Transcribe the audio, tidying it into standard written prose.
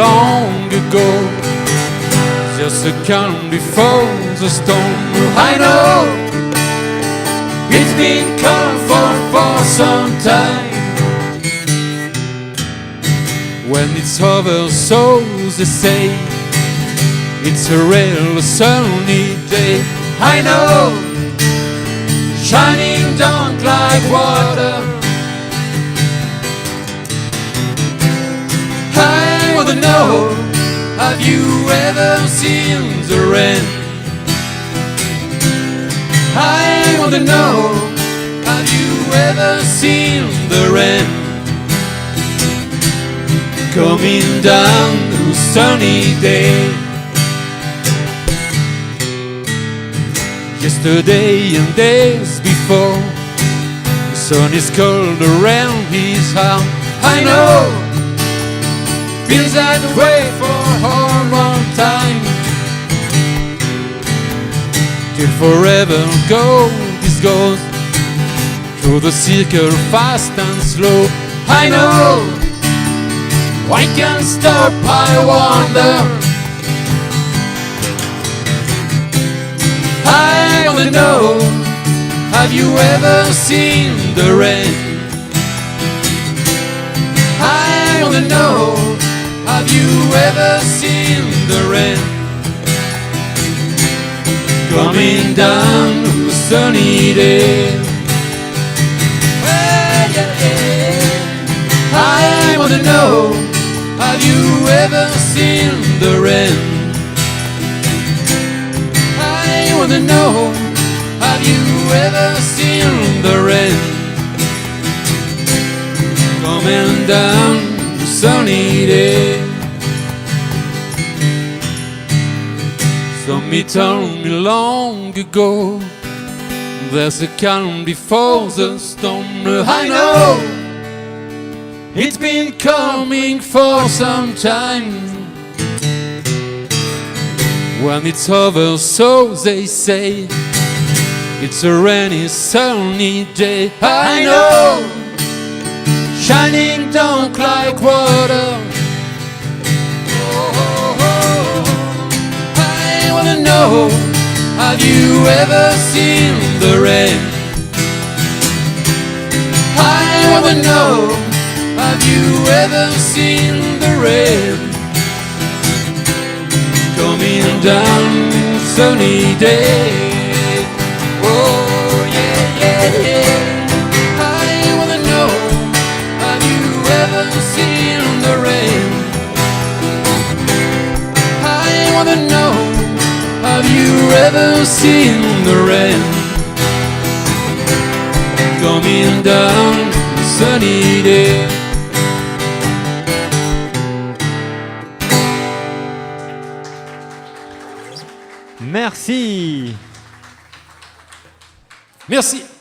long ago. Just a calm before the storm. I know it's been calm for some time. When it's over, so they say, it's a real sunny day. I know, shining down like water. I wanna know, have you ever seen the rain? I wanna know, have you ever seen the rain? Coming down a sunny day. Yesterday and days before, the sun is cold around his heart. I know, feels that way for a long time. Till forever this goes through the circle fast and slow. I know, I can't stop, I wonder. I wanna know, have you ever seen the rain? I wanna know, have you ever seen the rain? Coming down a sunny day. Well, yeah. I wanna know, have you ever seen the rain? I wanna know, have you ever seen the rain? Coming down a sunny day. Somebody told me long ago, there's a calm before the storm. I know, it's been coming for some time. When it's over, so they say, it's a rainy, sunny day. I know, shining down like water. I wanna know, have you ever seen the rain? I wanna know, have you ever seen the rain? Coming down sunny day. Oh yeah, yeah, yeah. I wanna know, have you ever seen the rain? I wanna know, have you ever seen the rain? Coming down sunny day. Merci. Merci.